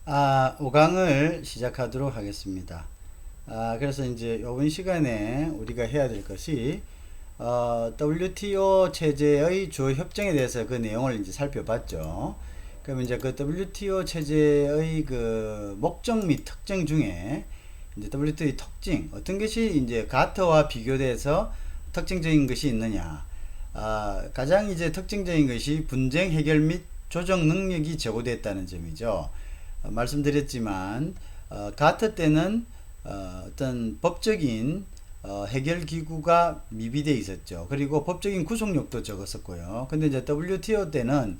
5강을 시작하도록 하겠습니다. 그래서 이제 이번 시간에 우리가 해야 될 것이 WTO 체제의 주요 협정에 대해서 그 내용을 이제 살펴봤죠. 그럼 이제 그 WTO 체제의 그 목적 및 특징 중에 이제 WTO의 특징, 어떤 것이 이제 가트와 비교돼서 특징적인 것이 있느냐. 가장 이제 특징적인 것이 분쟁 해결 및 조정 능력이 제고됐다는 점이죠. 말씀드렸지만 가트 때는 어떤 법적인 해결 기구가 미비되어 있었죠. 그리고 법적인 구속력도 적었었고요. 근데 이제 WTO 때는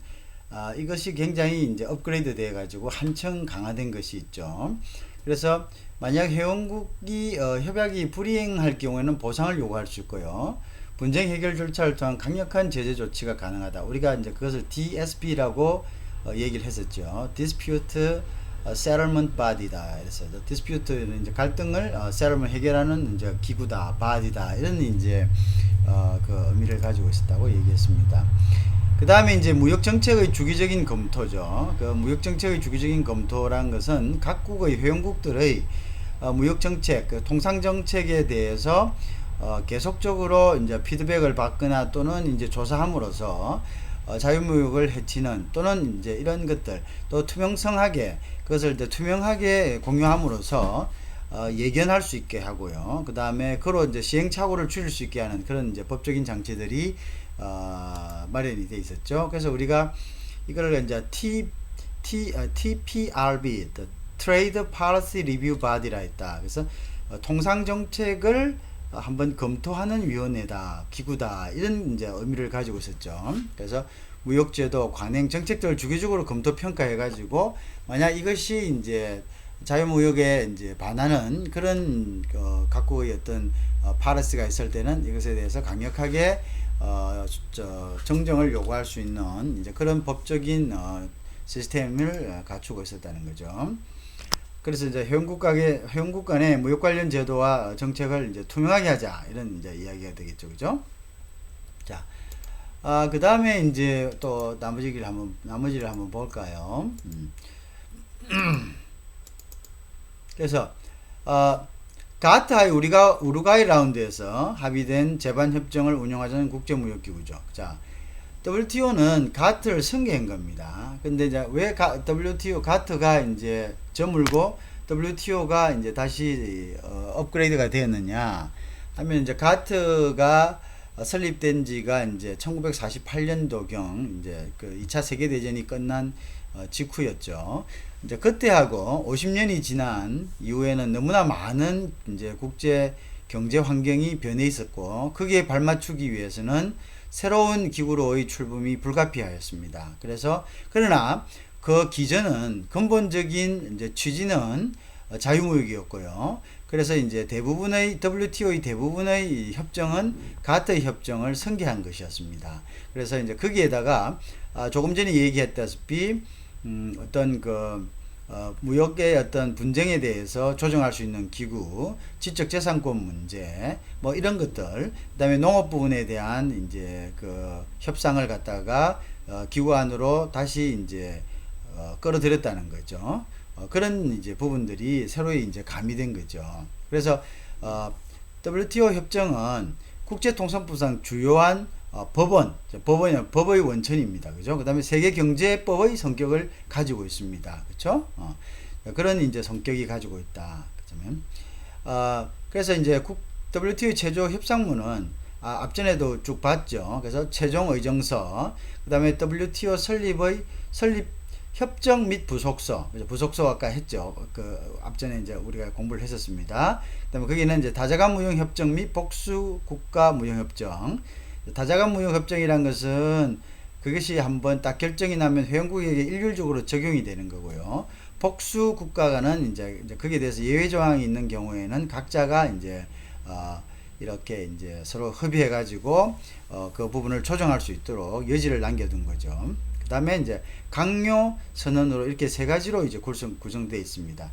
이것이 굉장히 이제 업그레이드 돼 가지고 한층 강화된 것이 있죠. 그래서 만약 회원국이 협약이 불이행할 경우에는 보상을 요구할 수 있고요. 분쟁 해결 절차를 통한 강력한 제재 조치가 가능하다. 우리가 이제 그것을 DSB라고 얘기를 했었죠. Dispute Settlement Body다. 그래서 Dispute는 이제 갈등을 Settlement 해결하는 이제 기구다, body다 이런 이제 그 의미를 가지고 있었다고 얘기했습니다. 그 다음에 이제 무역 정책의 주기적인 검토죠. 그 무역 정책의 주기적인 검토란 것은 각국의 회원국들의 무역 정책, 그 통상 정책에 대해서 계속적으로 이제 피드백을 받거나 또는 이제 조사함으로써 자유무역을 해치는 또는 이제 이런 것들 또 투명성하게 그것을 이제 투명하게 공유함으로써 예견할 수 있게 하고요. 그 다음에 그로 이제 시행착오를 줄일 수 있게 하는 그런 이제 법적인 장치들이 마련이 돼 있었죠. 그래서 우리가 이거를 이제 TPRB, Trade Policy Review Body라 했다. 그래서 통상 정책을 한번 검토하는 위원회다, 기구다 이런 이제 의미를 가지고 있었죠. 그래서 무역제도, 관행 정책들을 주기적으로 검토 평가해가지고 만약 이것이 이제 자유무역에 이제 반하는 그런 각국의 어떤 파리스가 있을 때는 이것에 대해서 강력하게 정정을 요구할 수 있는 이제 그런 법적인 시스템을 갖추고 있었다는 거죠. 그래서 이제 회원국 간의 무역 관련 제도와 정책을 이제 투명하게 하자 이런 이제 이야기가 되겠죠, 그죠? 자, 그 다음에 이제 또 나머지를 한번 볼까요? 그래서 가트하이 우리가 우루과이 라운드에서 합의된 제반 협정을 운영하자는 국제무역기구죠. 자, WTO는 가트를 승계한 겁니다. 근데 이제 왜 WTO 가트가 이제 저물고 WTO가 이제 다시 업그레이드가 되었느냐 하면 이제 가트가 설립된 지가 이제 1948년도경 이제 그 2차 세계 대전이 끝난 직후였죠. 이제 그때하고 50년이 지난 이후에는 너무나 많은 이제 국제 경제 환경이 변해 있었고 거기에 발맞추기 위해서는 새로운 기구로의 출범이 불가피하였습니다. 그러나 그 기전은 근본적인 이제 취지는 자유무역이었고요. 그래서 이제 대부분의 WTO의 대부분의 협정은 가트 협정을 승계한 것이었습니다. 그래서 이제 거기에다가 조금 전에 얘기했다시피 어떤 그 무역의 어떤 분쟁에 대해서 조정할 수 있는 기구, 지적재산권 문제, 뭐 이런 것들, 그다음에 농업 부분에 대한 이제 그 협상을 갖다가 기구 안으로 다시 이제 끌어들였다는 거죠. 그런 이제 부분들이 새로이 이제 가미된 거죠. 그래서 WTO 협정은 국제통상법상 주요한 법의 원천입니다. 그죠? 그 다음에 세계경제법의 성격을 가지고 있습니다. 그쵸? 그런 이제 성격이 가지고 있다. 그러면, 그래서 이제 WTO 제조 협상문은, 앞전에도 쭉 봤죠. 그래서 최종 의정서, 그 다음에 WTO 설립 협정 및 부속서, 부속서 아까 했죠. 그 앞전에 이제 우리가 공부를 했었습니다. 그다음에 거기는 이제 다자간 무역 협정 및 복수 국가 무역 협정. 다자간 무역 협정이란 것은 그것이 한번 딱 결정이 나면 회원국에게 일률적으로 적용이 되는 거고요. 복수 국가가는 이제 거기에 대해서 예외 조항이 있는 경우에는 각자가 이제 이렇게 이제 서로 협의해 가지고 그 부분을 조정할 수 있도록 여지를 남겨둔 거죠. 그 다음에 이제 강요 선언으로 이렇게 세 가지로 이제 구성되어 있습니다.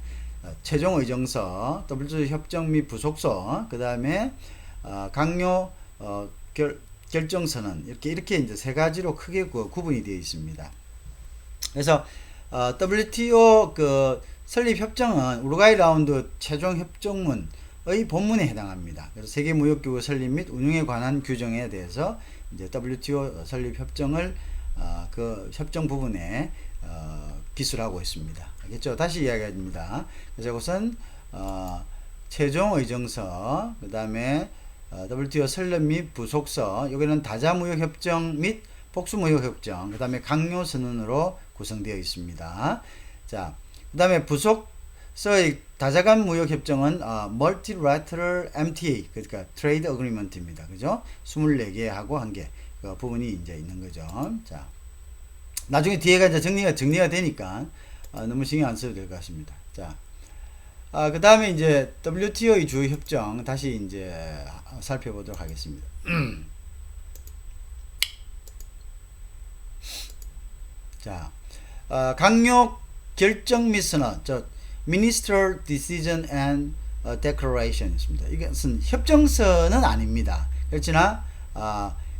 최종 의정서, WTO 협정 및 부속서, 그 다음에 강요 결정 선언 이렇게 이제 세 가지로 크게 구분이 되어 있습니다. 그래서 WTO 그 설립 협정은 우루과이 라운드 최종 협정문의 본문에 해당합니다. 그래서 세계 무역기구 설립 및 운영에 관한 규정에 대해서 이제 WTO 설립 협정을 그 협정 부분에 기술하고 있습니다. 알겠죠? 다시 이야기합니다. 그래서 우선 최종 의정서, 그 다음에 WTO 설립 및 부속서, 여기는 다자무역협정 및 복수무역협정, 그 다음에 강요선언으로 구성되어 있습니다. 자, 그 다음에 부속서의 다자간 무역협정은 Multilateral MTA, 그러니까 Trade Agreement입니다. 그죠? 24개하고 1개 그 부분이 이제 있는 거죠. 자, 나중에 뒤에가 이제 정리가 되니까 너무 신경 안 써도 될 것 같습니다. 자, 그 다음에 이제 WTO의 주요 협정 다시 이제 살펴보도록 하겠습니다. 자, 강요 결정 및 선언, Ministerial Decision and Declaration 있습니다. 이것은 협정서는 아닙니다. 그렇지나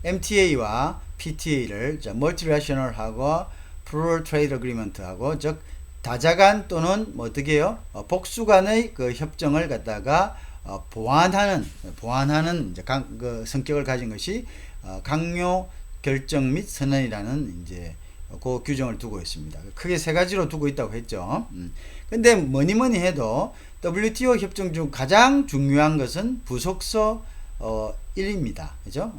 MTA와 PTA를 Multilateral하고 Plural Trade Agreement하고 즉 다자간 또는 뭐 어떻게 해요? 복수간의 그 협정을 갖다가 보완하는 이제 그 성격을 가진 것이 강요 결정 및 선언이라는 이제 그 규정을 두고 있습니다. 크게 세 가지로 두고 있다고 했죠. 근데 뭐니 해도 WTO 협정 중 가장 중요한 것은 부속서 1입니다. 그죠?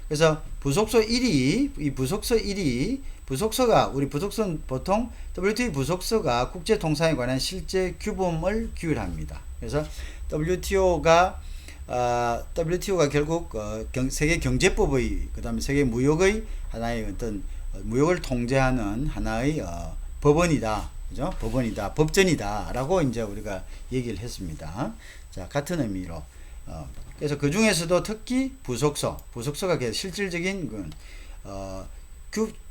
그래서 부속서 1이, 이 부속서 1이, 부속서가, 우리 부속서는 보통 WTO 부속서가 국제통상에 관한 실제 규범을 규율합니다. 그래서 WTO가 결국 세계 경제법의, 그 다음에 세계 무역의 하나의 어떤 무역을 통제하는 하나의 법원이다. 그죠? 법원이다. 법전이다. 라고 이제 우리가 얘기를 했습니다. 자, 같은 의미로. 그래서 그 중에서도 특히 부속서가 실질적인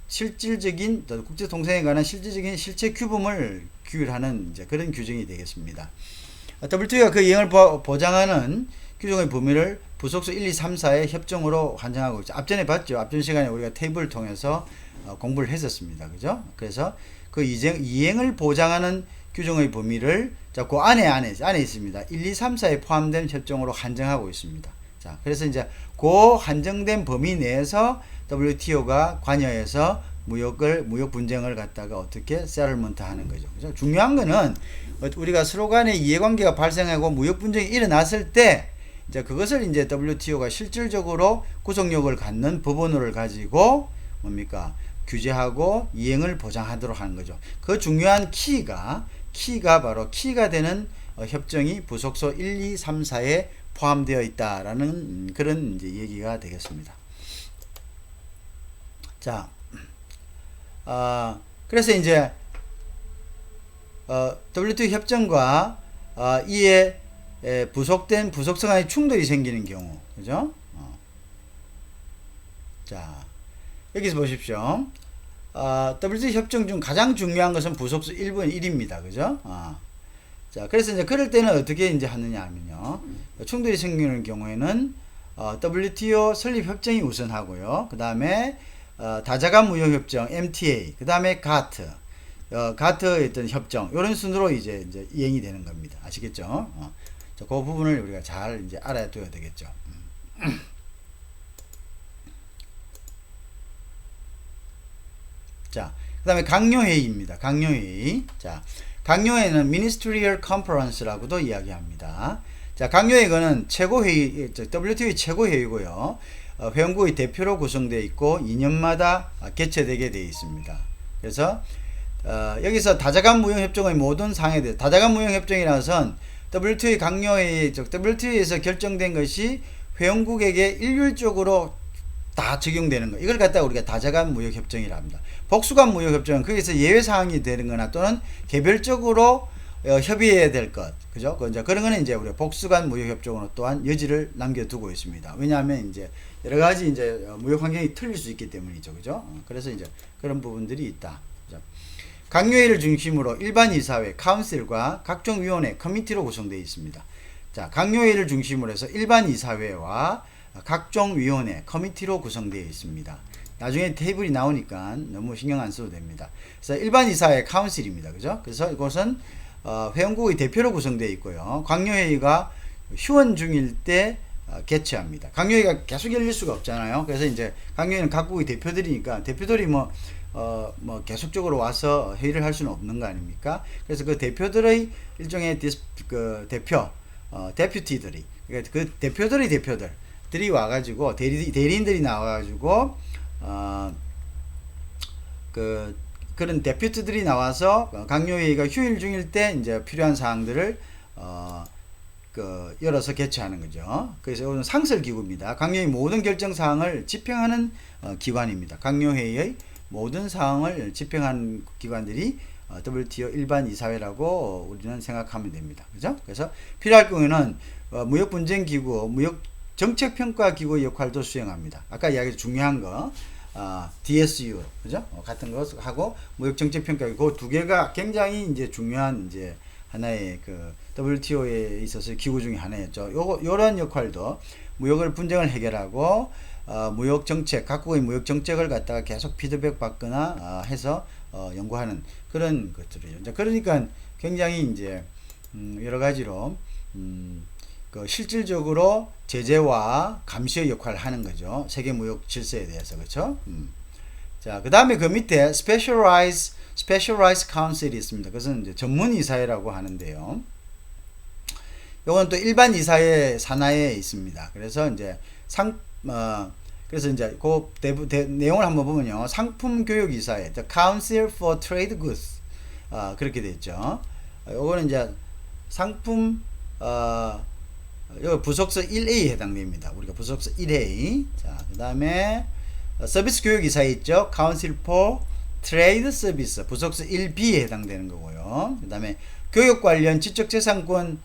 실질적인 국제 통상에 관한 실질적인 실체 규범을 규율하는 이제 그런 규정이 되겠습니다. WTO가 그 이행을 보장하는 규정의 범위를 부속서 1, 2, 3, 4의 협정으로 한정하고 있죠. 앞전에 봤죠. 앞전 시간에 우리가 테이블을 통해서 공부를 했었습니다. 그죠? 그래서 그 이행을 보장하는 규정의 범위를 그 안에 있습니다. 1, 2, 3, 4에 포함된 협정으로 한정하고 있습니다. 자, 그래서 이제 그 한정된 범위 내에서 WTO가 관여해서 무역 분쟁을 갖다가 어떻게 세틀먼트 하는 거죠. 그죠? 중요한 거는 우리가 서로 간의 이해관계가 발생하고 무역 분쟁이 일어났을 때 이제 그것을 이제 WTO가 실질적으로 구속력을 갖는 법원을 가지고 뭡니까? 규제하고 이행을 보장하도록 하는 거죠. 그 중요한 키가 되는 협정이 부속서 1, 2, 3, 4에 포함되어 있다라는 그런 이제 얘기가 되겠습니다. 자, 그래서 이제 WTO 협정과 이에 부속된 부속서 간의 충돌이 생기는 경우, 그죠? 자, 여기서 보십시오. WTO 협정 중 가장 중요한 것은 부속서 1번 1입니다. 그죠? 자, 그래서 이제 그럴 때는 어떻게 이제 하느냐 하면요. 충돌이 생기는 경우에는 WTO 설립 협정이 우선하고요. 그 다음에 다자간 무역 협정 MTA, 그 다음에 가트의 어떤 협정, 이런 순으로 이제 이행이 되는 겁니다. 아시겠죠? 자, 그 부분을 우리가 잘 이제 알아둬야 되겠죠. 자, 그 다음에 강요회의입니다. 강요회의. 자, 강요회는 Ministerial Conference라고도 이야기합니다. 자, 강요회의는 최고회의, WTO의 최고회의고요. 회원국의 대표로 구성되어 있고 2년마다 개최되게 되어 있습니다. 그래서 여기서 다자간 무역협정의 모든 사항에 대해 다자간 무역협정이라는 것은 WTO의 강요회의, WTO에서 결정된 것이 회원국에게 일률적으로 다 적용되는 거. 이걸 갖다가 우리가 다자간 무역협정이라 합니다. 복수간 무역협정은 거기서 예외사항이 되는 거나 또는 개별적으로 협의해야 될 것. 그죠? 그런 거는 이제 우리가 복수간 무역협정으로 또한 여지를 남겨두고 있습니다. 왜냐하면 이제 여러 가지 이제 무역 환경이 틀릴 수 있기 때문이죠. 그죠? 그래서 이제 그런 부분들이 있다. 그죠? 강요회의를 중심으로 일반 이사회, 카운슬과 각종 위원회, 커미티로 구성되어 있습니다. 자, 강요회의를 중심으로 해서 일반 이사회와 각종 위원회, 커미티로 구성되어 있습니다. 나중에 테이블이 나오니까 너무 신경 안 써도 됩니다. 그래서 일반 이사회 카운실입니다. 그죠? 그래서 이곳은 회원국의 대표로 구성되어 있고요. 강요회의가 휴원 중일 때 개최합니다. 강요회의가 계속 열릴 수가 없잖아요. 그래서 이제 강요회의는 각국의 대표들이니까 대표들이 뭐 계속적으로 와서 회의를 할 수는 없는 거 아닙니까? 그래서 그 대표들의 일종의 데퓨티들이, 그러니까 그 대표들이 와가지고, 대리인들이 나와가지고, 그런 데퓨티들이 나와서 강요회의가 휴일 중일 때 이제 필요한 사항들을 열어서 개최하는 거죠. 그래서 이건 상설기구입니다. 강요회의 모든 결정 사항을 집행하는 기관입니다. 강요회의의 모든 사항을 집행하는 기관들이 WTO 일반 이사회라고 우리는 생각하면 됩니다. 그죠? 그래서 필요할 경우에는 무역분쟁기구, 무역정책평가기구의 역할도 수행합니다. 아까 이야기했던 중요한 거, DSU, 그죠? 같은 거 하고, 무역정책평가기구, 그 두 개가 굉장히 이제 중요한 이제 하나의 그 WTO에 있어서 기구 중에 하나였죠. 요런 역할도 무역을 분쟁을 해결하고, 무역 정책, 각국의 무역 정책을 갖다가 계속 피드백 받거나 해서 연구하는 그런 것들이죠. 그러니까 굉장히 이제 여러 가지로 그 실질적으로 제재와 감시의 역할을 하는 거죠. 세계 무역 질서에 대해서. 그렇죠? 자, 그다음에 그 밑에 specialized council이 있습니다. 그것은 이제 전문 이사회라고 하는데요. 요건 또 일반 이사회 산하에 있습니다. 그래서 이제 그래서 이제 그 내용을 한번 보면요. 상품 교육 이사회, The Council for Trade Goods, 그렇게 돼 있죠. 요거는 이제 상품, 요 부속서 1A에 해당됩니다. 우리가 부속서 1A. 자, 그 다음에 서비스 교육 이사회 있죠. Council for Trade Service, 부속서 1B에 해당되는 거고요. 그 다음에 교육 관련 지적재산권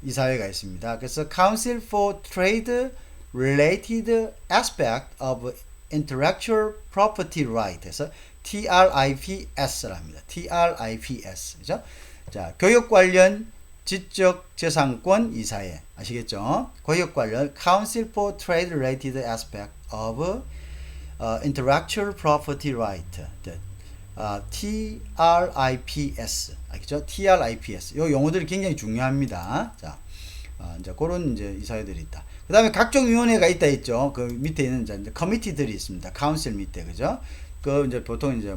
이사회가 있습니다. 그래서 Council for Trade Related Aspect of Intellectual Property Right 해서 TRIPS랍니다. TRIPS. 그죠? 자, 교육 관련 지적재산권 이사회. 아시겠죠? 교육 관련 Council for Trade Related Aspect of Intellectual Property Right. TRIPS. 알겠죠? TRIPS. 요 용어들이 굉장히 중요합니다. 자, 이제 그런 이제 이사회들이 있다. 그 다음에 각종 위원회가 있다 했죠. 그 밑에 있는 이제 커미티들이 있습니다. 카운슬 밑에, 그죠? 그 이제 보통 이제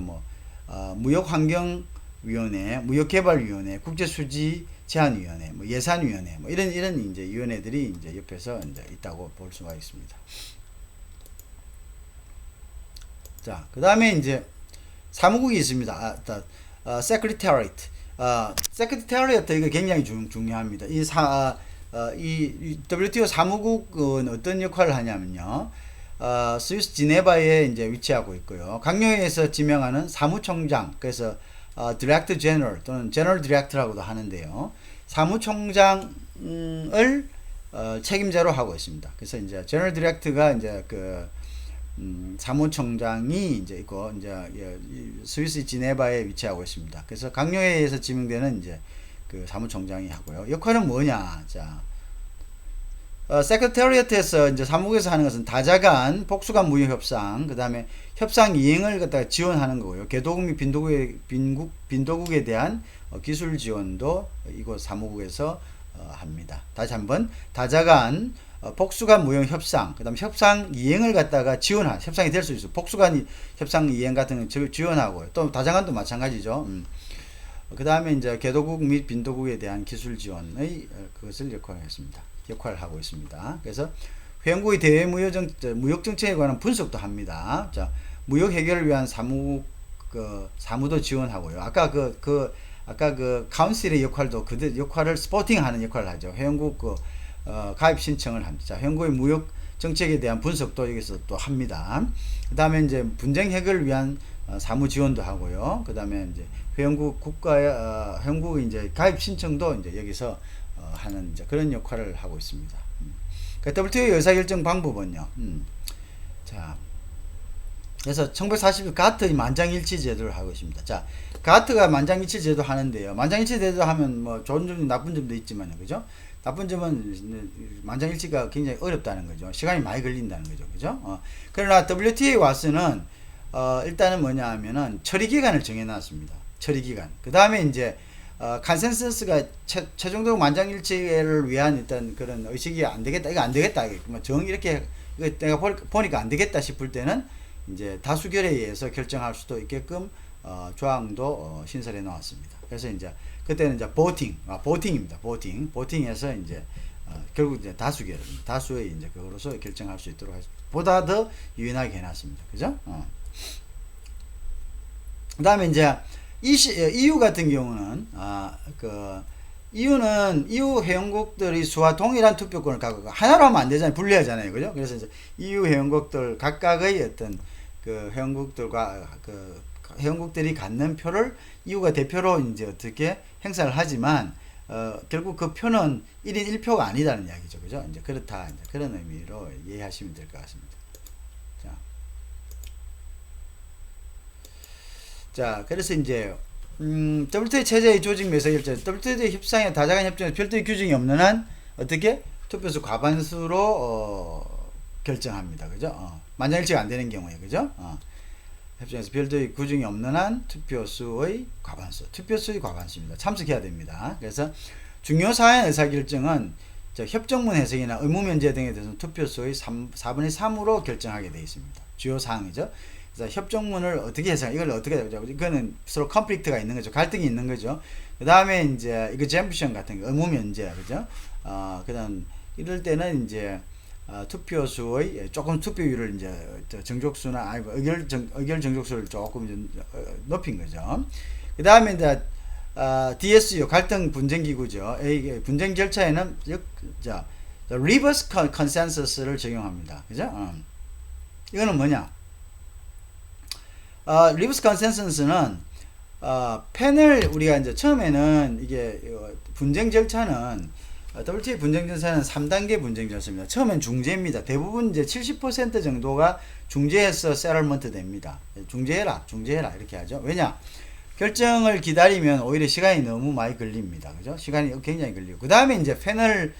무역환경위원회, 무역개발위원회, 국제수지 제한위원회, 예산위원회, 이런 이제 위원회들이 이제 옆에서 이제 있다고 볼 수가 있습니다. 자, 그 다음에 이제 사무국이 있습니다. Secretariat. Secretariat 이거 굉장히 중요합니다. 이 WTO 사무국은 어떤 역할을 하냐면요. 스위스 지네바에 이제 위치하고 있고요. 강요회에서 지명하는 사무총장, 그래서 디렉터 제너럴 또는 제너럴 디렉터라고도 하는데요. 사무총장을 책임자로 하고 있습니다. 그래서 이제 제너럴 디렉터가 이제 사무총장이 이제 있고, 이제 스위스 지네바에 위치하고 있습니다. 그래서 강요회에서 지명되는 이제 그 사무총장이 하고요. 역할은 뭐냐? 자, 세크레터리엇에서 이제 사무국에서 하는 것은 다자간, 복수간 무역 협상, 그 다음에 협상 이행을 갖다가 지원하는 거고요. 개도국 및 빈도국에 대한 기술 지원도 이곳 사무국에서 합니다. 다시 한번 다자간, 복수간 무역 협상, 그 다음에 협상 이행을 갖다가 협상이 될 수 있어요. 복수간 협상 이행 같은 거 지원하고요. 또 다자간도 마찬가지죠. 그 다음에 이제 개도국 및 빈도국에 대한 기술 지원의 그것을 역할을 하고 있습니다. 그래서 회원국의 대외 무역 정책에 관한 분석도 합니다. 자, 무역 해결을 위한 사무도 지원하고요. 아까 그 카운슬의 역할도 역할을 스포팅하는 역할을 하죠. 회원국 가입 신청을 합니다. 자, 회원국의 무역 정책에 대한 분석도 여기서 또 합니다. 그 다음에 이제 분쟁 해결을 위한 사무 지원도 하고요. 그 다음에 이제 회원국의 이제 가입 신청도 이제 여기서 하는 이제 그런 역할을 하고 있습니다. 그러니까 WTO 의사결정 방법은요. 자, 그래서 1940 가트의 만장일치 제도를 하고 있습니다. 자, 가트가 만장일치 제도 하는데요. 만장일치 제도 하면 좋은 점도 나쁜 점도 있지만요, 그죠? 나쁜 점은 만장일치가 굉장히 어렵다는 거죠. 시간이 많이 걸린다는 거죠. 그죠? 그러나 WTA 와스는 일단은 뭐냐 하면은 처리 기간을 정해 놨습니다. 처리 기간. 그 다음에 이제 컨센서스가 최종적으로 만장일치를 위한 일단 그런 의식이 안 되겠다. 이거 안 되겠다. 이렇게 이거 내가 보니까 안 되겠다 싶을 때는 이제 다수결에 의해서 결정할 수도 있게끔 조항도 신설해 놓았습니다. 그래서 이제 그때는 이제 보팅입니다. 보팅에서 이제 결국 이제 다수의 이제 그거로서 결정할 수 있도록 보다 더 유연하게 해놨습니다. 그죠? 그다음에 이제 EU 같은 경우는 EU는 EU 회원국들이 수와 동일한 투표권을 갖고 하나로 하면 안 되잖아요. 분리하잖아요. 그죠? 그래서 이제 EU 회원국들 각각의 어떤 그 회원국들이 갖는 표를 EU가 대표로 이제 어떻게 행사를 하지만 결국 그 표는 1인 1표가 아니다는 이야기죠. 그죠? 이제 그렇다. 이제 그런 의미로 이해하시면 될 것 같습니다. 자, 그래서 이제 WTA 체제의 조직 매석일자 WTA 협상의 다자간 협정에서 별도의 규정이 없는 한 어떻게 투표수 과반수로 결정합니다. 그죠? 만장일치가 안 되는 경우에 그죠? 협정에서 별도의 규정이 없는 한 투표수의 과반수입니다. 참석해야 됩니다. 그래서 중요 사안 의사결정은 협정문 해석이나 의무 면제 등에 대해서는 투표수의 4분의 3으로 결정하게 되어 있습니다. 주요 사항이죠. 그래서 협정문을 어떻게 해석, 이걸 어떻게 하죠? 이거는 서로 컨플릭트가 있는 거죠. 갈등이 있는 거죠. 그 다음에 이제 exemption 같은 거, 의무 면제, 그죠? 그다음 이럴 때는 이제 투표수의 조금 투표율을 이제 정족수나 의결 정족수를 조금 이제 높인 거죠. 그 다음에 이제 DSU 갈등 분쟁 기구죠. 분쟁 절차에는 reverse consensus를 적용합니다. 그죠? 이거는 뭐냐? 리버스 컨센서스는 펜을 우리가 이제 처음에는 이게 분쟁 절차는 WTA 분쟁 절차는 3단계 분쟁 절차입니다. 처음엔 중재입니다. 대부분 이제 70% 정도가 중재해서 세럴먼트 됩니다. 중재해라 이렇게 하죠. 왜냐? 결정을 기다리면 오히려 시간이 너무 많이 걸립니다. 그죠? 시간이 굉장히 걸리고. 그 다음에 이제 패널이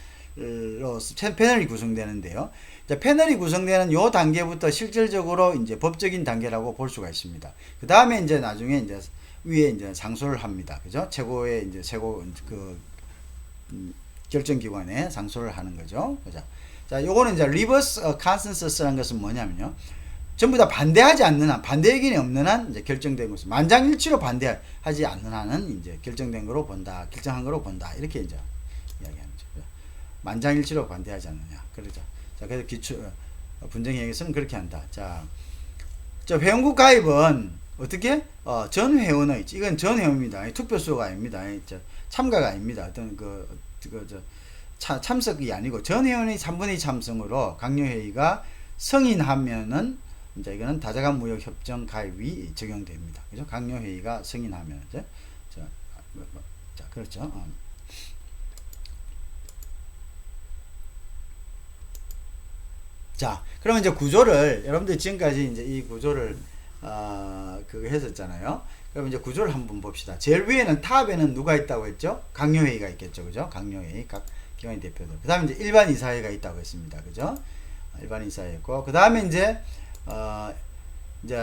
구성되는데요. 패널이 구성되는 요 단계부터 실질적으로 이제 법적인 단계라고 볼 수가 있습니다. 그 다음에 이제 나중에 이제 위에 이제 상소를 합니다. 그죠? 최고의 이제 결정기관에 상소를 하는 거죠. 그죠? 자, 요거는 이제 리버스 컨센서스라는 것은 뭐냐면요. 전부 다 반대하지 않는 한, 반대 의견이 없는 한 이제 결정된 것은 만장일치로 반대하지 않는 한은 이제 결정한 거로 본다. 이렇게 이제 이야기하는 거죠. 만장일치로 반대하지 않느냐. 그러죠. 자, 그래서 분쟁에서는 그렇게 한다. 자, 회원국 가입은 어떻게? 전 회원의, 이건 전 회원입니다. 투표수가 아닙니다. 참가가 아닙니다. 어떤 참석이 아니고 전 회원의 3분의 2 참석으로 강요회의가 승인하면은 이제 이거는 다자간 무역 협정 가입이 적용됩니다. 그죠? 강요회의가 승인하면 이제 자, 그렇죠. 자, 그러면 이제 구조를 여러분들 지금까지 이제 이 구조를 그거 했었잖아요. 그럼 이제 구조를 한번 봅시다. 제일 위에는 탑에는 누가 있다고 했죠? 강요회의가 있겠죠, 그죠? 강요회의 각 기관의 대표들. 그 다음에 이제 일반 이사회가 있다고 했습니다, 그죠? 일반 이사회 있고, 그 다음에 이제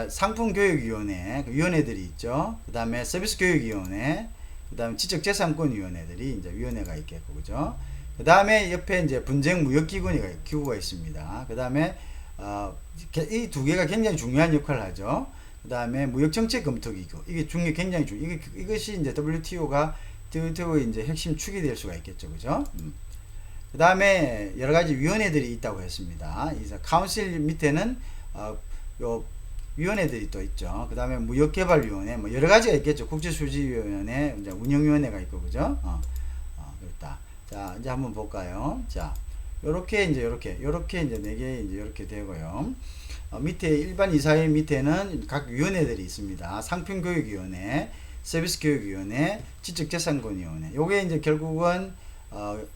상품교육위원회 위원회들이 있죠. 그 다음에 서비스교육위원회, 그 다음에 지적재산권위원회들이 이제 위원회가 있겠고, 그죠? 그 다음에 옆에 이제 분쟁 무역기구가 있습니다. 그 다음에 이 두 개가 굉장히 중요한 역할을 하죠. 그 다음에 무역정책검토기구, 이게 굉장히 이것이 이제 WTO의 이제 핵심 축이 될 수가 있겠죠, 그죠? 그 다음에 여러 가지 위원회들이 있다고 했습니다. 이제 카운슬 밑에는 요 위원회들이 또 있죠. 그 다음에 무역개발위원회, 뭐 여러 가지가 있겠죠. 국제수지위원회, 이제 운영위원회가 있고, 그죠? 그렇다. 자, 이제 한번 볼까요? 자, 요렇게 이제 이제 4개 이제 이렇게 되고요. 밑에 일반 이사회 밑에는 각 위원회들이 있습니다. 상품교육위원회, 서비스교육위원회, 지적재산권위원회. 요게 이제 결국은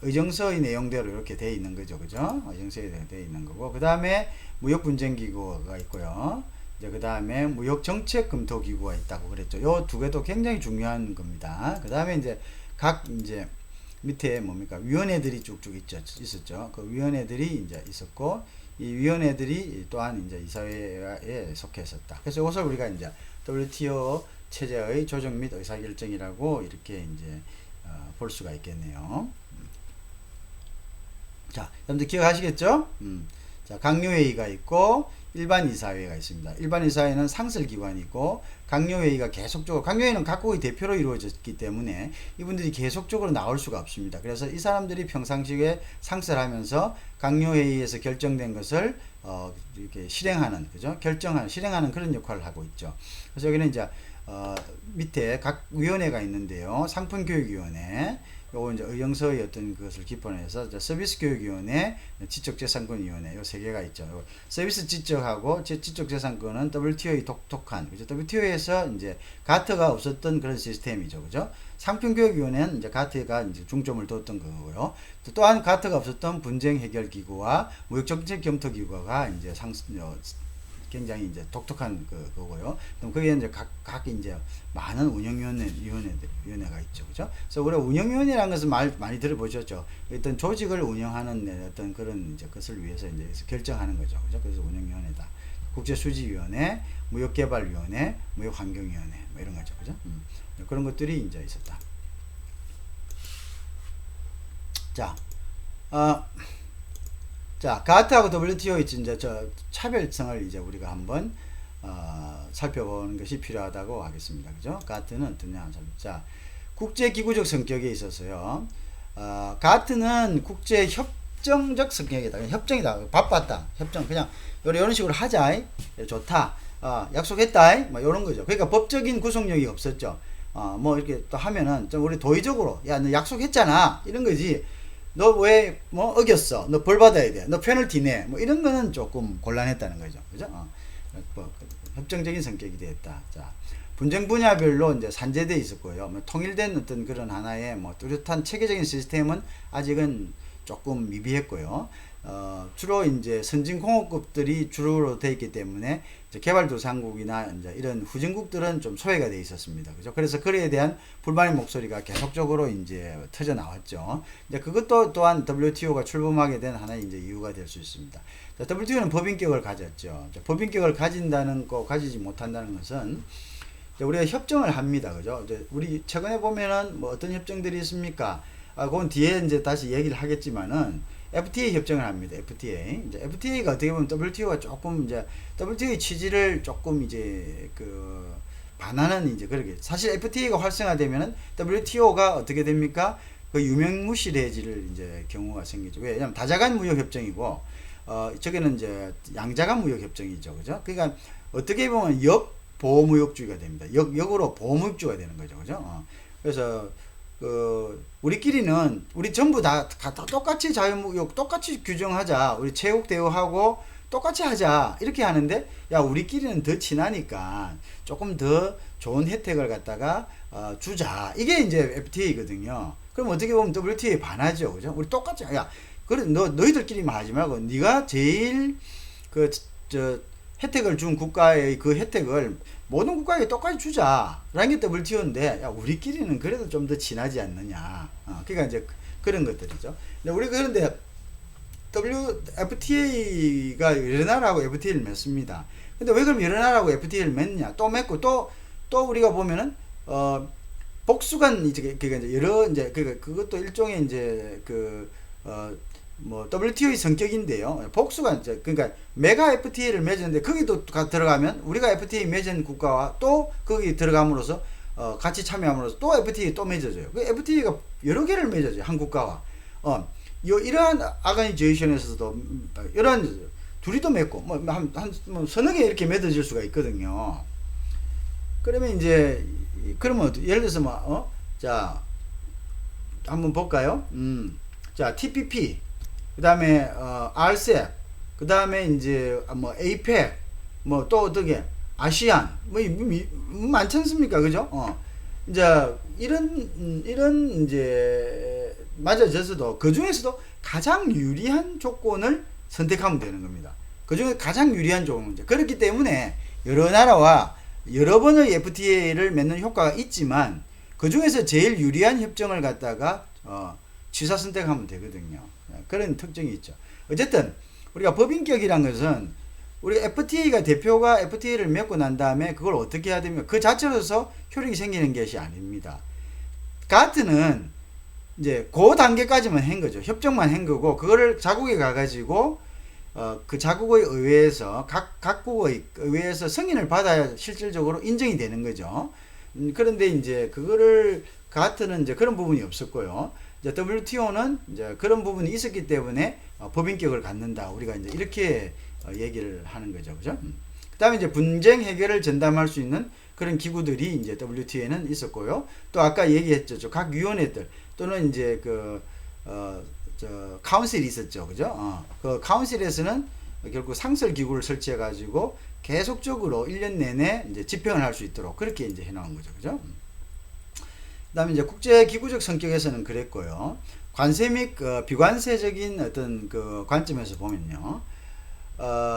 의정서의 내용대로 이렇게 되어 있는 거죠, 그죠? 의정서에 되어 있는 거고, 그 다음에 무역분쟁기구가 있고요. 이제 그 다음에 무역정책검토기구가 있다고 그랬죠. 요 두 개도 굉장히 중요한 겁니다. 그 다음에 이제 각 이제 밑에 뭡니까? 위원회들이 쭉쭉 있었죠. 그 위원회들이 이제 있었고, 이 위원회들이 또한 이제 이사회에 속했었다. 그래서 이것을 우리가 이제 WTO 체제의 조정 및 의사결정이라고 이렇게 이제 볼 수가 있겠네요. 자, 여러분들 기억하시겠죠? 자, 강요회의가 있고 일반 이사회가 있습니다. 일반 이사회는 상설기관이고 강요회의가 계속적으로, 강요회의는 각국의 대표로 이루어졌기 때문에 이분들이 계속적으로 나올 수가 없습니다. 그래서 이 사람들이 평상시에 상설하면서 강요회의에서 결정된 것을 이렇게 실행하는, 그죠? 실행하는 그런 역할을 하고 있죠. 그래서 여기는 이제 밑에 각 위원회가 있는데요. 상품교육위원회, 요거 이제 의정서의 어떤 것을 기본해서 서비스교육위원회, 지적재산권위원회, 요 세 개가 있죠. 서비스 지적하고 지적재산권은 WTO의 독특한, 그죠? WTO에서 이제 가트가 없었던 그런 시스템이죠, 그죠? 상품교육위원회는 이제 가트가 이제 중점을 뒀던 거고요. 또한 가트가 없었던 분쟁해결기구와 무역정책검토기구가 이제 굉장히 이제 독특한 그거고요. 그럼 거기에 이제 각 이제 많은 위원회가 있죠. 그죠? 그래서 우리가 운영위원회라는 것은 많이 들어보셨죠. 어떤 조직을 운영하는 어떤 그런 이제 것을 위해서 이제 결정하는 거죠. 그죠? 그래서 운영위원회다. 국제수지위원회, 무역개발위원회, 무역환경위원회, 뭐 이런 거죠. 그죠? 그런 것들이 이제 있었다. 자, 가트하고 WTO 이제 차별성을 이제 우리가 한번 살펴보는 것이 필요하다고 하겠습니다. 그죠? 가트는 어떠냐? 자, 국제기구적 성격에 있어서요. 가트는 국제 협정적 성격이다. 협정이다. 바빴다. 협정 그냥 이런 식으로 하자. 좋다. 약속했다. 뭐 이런 거죠. 그러니까 법적인 구속력이 없었죠. 뭐 이렇게 또 하면은 좀 우리 도의적으로 야, 너 약속했잖아. 이런 거지. 너 왜 뭐 어겼어? 너 벌 받아야 돼. 너 페널티 내. 뭐 이런 거는 조금 곤란했다는 거죠. 그죠? 협정적인 성격이 되었다. 자, 분쟁 분야별로 이제 산재돼 있었고요. 뭐 통일된 어떤 그런 하나의 뭐 뚜렷한 체계적인 시스템은 아직은 조금 미비했고요. 주로 이제 선진공업국들이 주로 되어 있기 때문에 이제 개발도상국이나 이제 이런 후진국들은 좀 소외가 되어 있었습니다. 그죠? 그래서 그에 대한 불만의 목소리가 계속적으로 이제 터져 나왔죠. 이제 그것도 또한 WTO가 출범하게 된 하나의 이제 이유가 될 수 있습니다. 자, WTO는 법인격을 가졌죠. 자, 법인격을 가진다는 거, 가지지 못한다는 것은 우리가 협정을 합니다. 그죠? 이제 우리 최근에 보면은 뭐 어떤 협정들이 있습니까? 그건 뒤에 이제 다시 얘기를 하겠지만은 FTA 협정을 합니다. FTA. 이제 FTA가 어떻게 보면 WTO가 조금 이제 WTO의 취지를 조금 이제 반하는 이제 그렇게 사실 FTA가 활성화되면은 WTO가 어떻게 됩니까? 그 유명무실해질 이제 경우가 생기죠. 왜냐면 다자간 무역 협정이고 저기는 이제 양자간 무역 협정이죠. 그죠? 그러니까 어떻게 보면 역보호무역주의가 됩니다. 역으로 보호무역주의가 되는 거죠. 그죠? 그래서 우리끼리는 우리 전부 다 똑같이 자유무역 똑같이 규정하자. 우리 체육 대우하고 똑같이 하자. 이렇게 하는데 야 우리끼리는 더 친하니까 조금 더 좋은 혜택을 갖다가 주자. 이게 이제 FTA거든요. 그럼 어떻게 보면 WTA에 반하죠. 그죠? 우리 똑같이 야 그래 너희들끼리만 하지 말고 네가 제일 혜택을 준 국가의 그 혜택을 모든 국가에게 똑같이 주자라는 게 WTO인데 야 우리끼리는 그래도 좀 더 친하지 않느냐. 그러니까 이제 그런 것들이죠. 우리 그런데 FTA가 여러 나라하고 FTA를 맺습니다. 근데 왜 그럼 여러 나라하고 FTA를 맺냐? 또 맺고 또 우리가 보면은 복수간 이제 그러니까 이제 여러 이제 그것도 일종의 이제 뭐 WTO의 성격인데요. 복수가 이제 그러니까 메가 FTA를 맺었는데 거기도 들어가면 우리가 FTA 맺은 국가와 또 거기 들어감으로써 같이 참여함으로써 또 FTA 또 맺어져요. 그 FTA가 여러 개를 맺어져요. 한 국가와. 이러한 아가니제이션에서도 이러한 둘이 또 맺고 뭐 서너 개 이렇게 맺어질 수가 있거든요. 그러면 이제 그러면 예를 들어서 자 한번 볼까요? 자 TPP 그 다음에 RCEP 그 다음에 이제 뭐 APEC 뭐 또 어떻게 아시안 뭐 많지 않습니까? 그죠? 이제 이런 이제 맞아져서도 그 중에서도 가장 유리한 조건을 선택하면 되는 겁니다. 그 중에 가장 유리한 조건 그렇기 때문에 여러 나라와 여러 번의 FTA를 맺는 효과가 있지만 그 중에서 제일 유리한 협정을 갖다가 취사 선택하면 되거든요. 그런 특징이 있죠. 어쨌든 우리가 법인격이란 것은 우리 FTA가 대표가 FTA를 맺고 난 다음에 그걸 어떻게 해야 되면 그 자체로서 효력이 생기는 것이 아닙니다. 가트는 이제 그 단계까지만 한 거죠. 협정만 한 거고 그거를 자국에 가가지고 그 자국의 의회에서 각국의 의회에서 승인을 받아야 실질적으로 인정이 되는 거죠. 그런데 이제 그거를 가트는 이제 그런 부분이 없었고요. 이제 WTO는 이제 그런 부분이 있었기 때문에 법인격을 갖는다. 우리가 이제 이렇게 얘기를 하는 거죠. 그죠? 그다음에 이제 분쟁 해결을 전담할 수 있는 그런 기구들이 이제 WTO에는 있었고요. 또 아까 얘기했죠. 각 위원회들 또는 이제 카운슬이 있었죠. 그죠? 그 카운슬에서는 결국 상설 기구를 설치해 가지고 계속적으로 1년 내내 이제 집행을 할 수 있도록 그렇게 이제 해 놓은 거죠. 그죠? 그다음에 이제 국제 기구적 성격에서는 그랬고요. 관세 및 비관세적인 어떤 그 관점에서 보면요.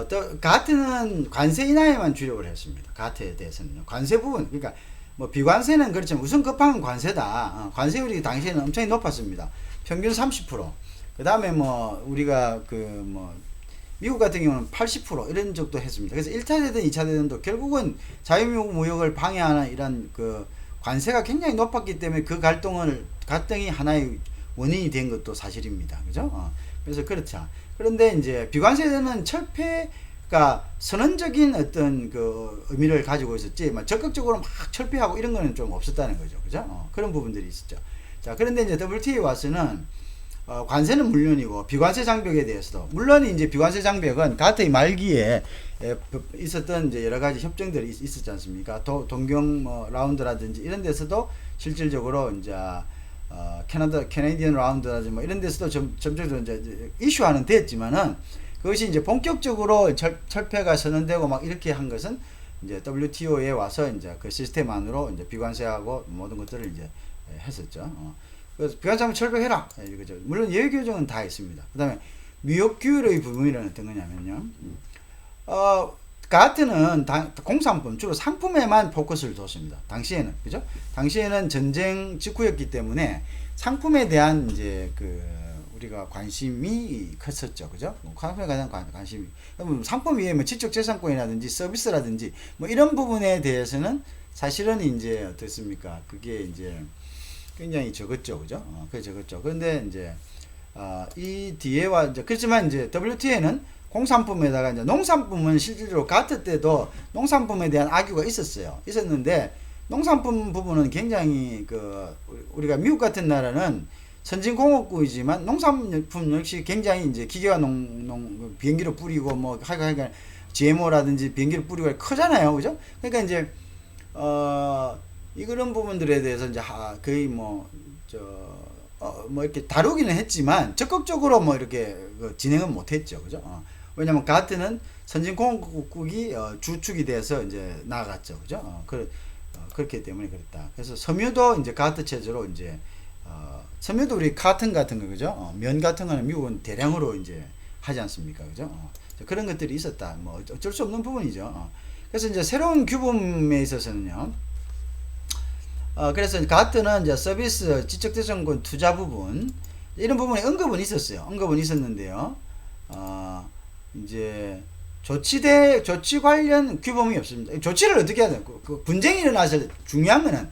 또 가트는 관세 인하에만 주력을 했습니다. 가트에 대해서는요. 관세 부분, 그러니까 뭐 비관세는 그렇지만 우선 급한 관세다. 관세율이 당시에는 엄청 높았습니다. 평균 30%. 그 다음에 뭐 우리가 미국 같은 경우는 80% 이런 적도 했습니다. 그래서 1차 대전, 2차 대전도 결국은 자유무역을 방해하는 이런 그 관세가 굉장히 높았기 때문에 그 갈등이 하나의 원인이 된 것도 사실입니다. 그죠? 그래서 그렇죠. 그런데 이제 비관세는 철폐가 선언적인 어떤 그 의미를 가지고 있었지, 적극적으로 막 철폐하고 이런 거는 좀 없었다는 거죠. 그죠? 그런 부분들이 있었죠. 자, 그런데 이제 WTO에 와서는 관세는 물론이고 비관세 장벽에 대해서도 물론 이제 비관세 장벽은 가트의 말기에 있었던 이제 여러 가지 협정들이 있었지 않습니까? 동경 라운드라든지 이런 데서도 실질적으로 이제 캐네디언 라운드라든지 이런 데서도 점점 이제 이슈화는 됐지만은 그것이 이제 본격적으로 철폐가 선언되고 막 이렇게 한 것은 이제 WTO에 와서 이제 그 시스템 안으로 이제 비관세하고 모든 것들을 이제 했었죠. 그래서 비관세 철폐해라 이거죠. 물론 예외 규정은 다 있습니다. 그다음에 뉴욕 규율의 부분이라는 어떤 거냐면요. 가트는 공산품 주로 상품에만 포커스를 뒀습니다. 당시에는 그죠? 당시에는 전쟁 직후였기 때문에 상품에 대한 이제 우리가 관심이 컸었죠. 그죠? 상품에 대한 관심이. 상품 위에 뭐 지적재산권이라든지 서비스라든지 뭐 이런 부분에 대해서는 사실은 이제 어떻습니까? 그게 이제 굉장히 적었죠. 그죠? 그게 적었죠. 그런데 이제 이 뒤에와 이제 그렇지만 이제 WTO에는 공산품에다가 이제 농산품은 실질적으로 가트 때도 농산품에 대한 악유가 있었는데 농산품 부분은 굉장히 우리가 미국 같은 나라는 선진공업국이지만 농산품 역시 굉장히 이제 기계화 비행기로 뿌리고 뭐 하여간 GMO라든지 비행기로 뿌리고 크잖아요. 그죠? 그러니까 이제 이런 부분들에 대해서 이제 거의 이렇게 다루기는 했지만 적극적으로 이렇게 진행은 못했죠. 그죠? 왜냐면 가트는 선진공업국이 주축이 돼서 이제 나아갔죠. 그죠? 그렇기 때문에 그랬다. 그래서 섬유도 이제 가트 체제로 이제 섬유도 우리 카튼 같은 거 그죠? 면 같은 거는 미국은 대량으로 이제 하지 않습니까? 그죠? 그런 것들이 있었다. 뭐 어쩔 수 없는 부분이죠. 그래서 이제 새로운 규범에 있어서는요. 그래서 가트는 이제 서비스, 지적재산권 투자 부분 이런 부분에 언급은 있었어요. 언급은 있었는데요. 이제 조치 관련 규범이 없습니다. 조치를 어떻게 해야 돼요? 분쟁이 일어나서 중요한 거는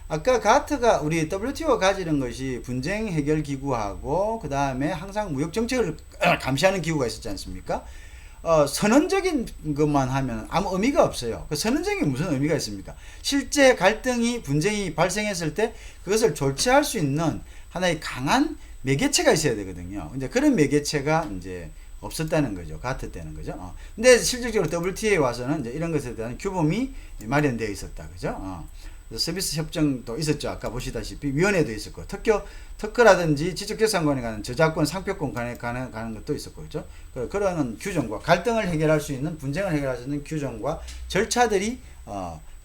아까 가트가 우리 WTO가 가지는 것이 분쟁 해결 기구하고 그 다음에 항상 무역 정책을 감시하는 기구가 있었지 않습니까? 선언적인 것만 하면 아무 의미가 없어요. 그 선언적인 무슨 의미가 있습니까? 실제 분쟁이 발생했을 때 그것을 조치할 수 있는 하나의 강한 매개체가 있어야 되거든요. 근데 그런 매개체가 이제 없었다는 거죠. 가트 때는 거죠. 근데 실질적으로 WTO에 와서는 이제 이런 것에 대한 규범이 마련되어 있었다. 그죠? 서비스 협정도 있었죠. 아까 보시다시피 위원회도 있었고 특허라든지 지적재산권에 관한 저작권, 상표권 관에 가는 것도 있었고 그죠? 그런 규정과 갈등을 해결할 수 있는 분쟁을 해결할 수 있는 규정과 절차들이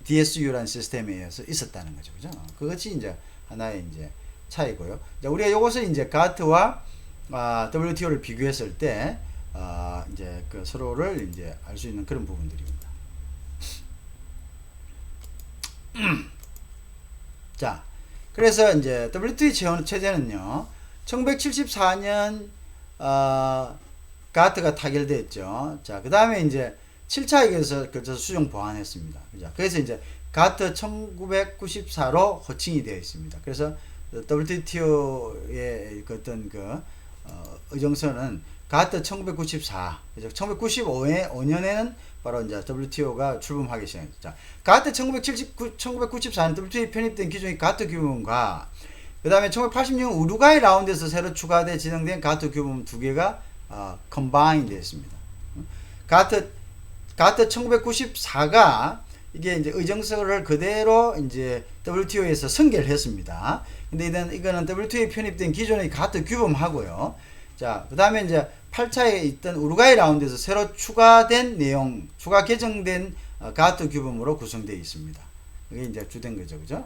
DSU라는 시스템에 의해서 있었다는 거죠. 그죠? 그것이 이제 하나의 이제 차이고요. 우리가 이것을 이제 가트와 WTO를 비교했을 때 이제 서로를 이제 알 수 있는 그런 부분들입니다. 자, 그래서 이제 WTO 체제는요, 1974년 가트가 타결됐죠. 자, 그 다음에 이제 7차 회계에서 걸쳐서 수정 보완했습니다. 그죠? 그래서 이제 가트 1994로 호칭이 되어 있습니다. 그래서 WTO의 그 어떤 의정서는 가트 1994, 그죠? 1995년에는 바로 이제 WTO가 출범하기 시작했죠. 자, 가트 1994년 WTO에 편입된 기존의 가트 규범과 그 다음에 1986년 우루과이 라운드에서 새로 추가돼 진행된 가트 규범 두 개가 컴바인 되었습니다. 가트 1994가 이게 이제 의정서를 그대로 이제 WTO에서 승계를 했습니다. 근데 이거는 WTO에 편입된 기존의 가트 규범하고요. 자, 그 다음에 이제 8차에 있던 우루과이 라운드에서 새로 추가된 내용, 추가 개정된 가트 규범으로 구성되어 있습니다. 이게 이제 주된 거죠. 그죠?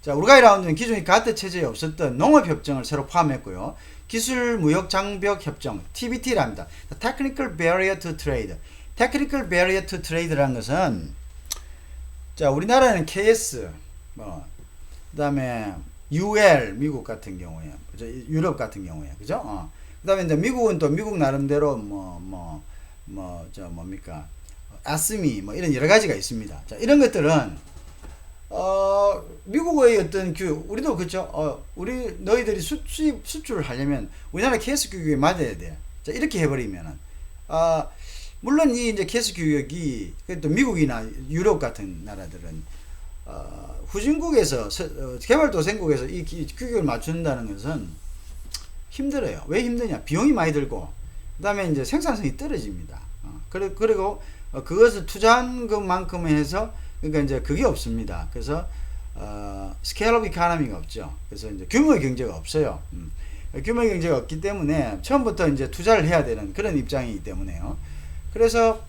자, 우루과이 라운드는 기존의 가트 체제에 없었던 농업협정을 새로 포함했고요. 기술무역장벽협정, TBT랍니다. Technical Barrier to Trade. Technical Barrier to Trade라는 것은, 자, 우리나라는 KS, 그 다음에 UL, 미국 같은 경우에, 그죠? 유럽 같은 경우에, 그죠? 그 다음에 이제 미국은 또 미국 나름대로 ASME, 이런 여러 가지가 있습니다. 자, 이런 것들은, 미국의 어떤 우리도 그렇죠. 너희들이 수출을 하려면 우리나라 KS 규격에 맞아야 돼. 자, 이렇게 해버리면은, 물론 이 이제 KS 규격이, 또 미국이나 유럽 같은 나라들은, 후진국에서, 개발도상국에서 이 규격을 맞춘다는 것은 힘들어요. 왜 힘드냐? 비용이 많이 들고, 그 다음에 이제 생산성이 떨어집니다. 그리고 그것을 투자한 것만큼 해서, 그러니까 이제 그게 없습니다. 그래서 스케일 오브 이코노미가 없죠. 그래서 이제 규모의 경제가 없어요. 규모의 경제가 없기 때문에 처음부터 이제 투자를 해야 되는 그런 입장이기 때문에요. 그래서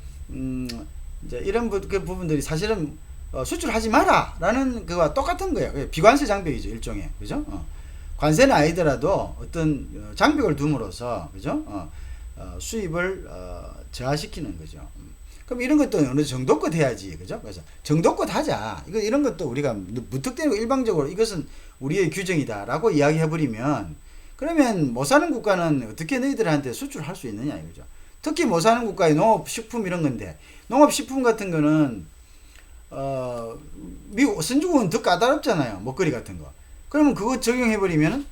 이제 이런 부분들이 사실은 수출하지 마라라는 그와 똑같은 거예요. 비관세 장벽이죠, 일종의. 그죠? 관세는 아니더라도 어떤 장벽을 둠으로써, 그죠? 수입을 저하시키는 거죠. 그럼 이런 것도 어느 정도껏 해야지, 그죠? 그래서 정도껏 하자. 이런 것도 우리가 무턱대고 일방적으로 이것은 우리의 규정이다라고 이야기해버리면, 그러면 못 사는 국가는 어떻게 너희들한테 수출할 수 있느냐, 이거죠. 특히 못 사는 국가의 농업식품 이런 건데, 농업식품 같은 거는 미국 선진국은 더 까다롭잖아요, 먹거리 같은 거. 그러면 그거 적용해버리면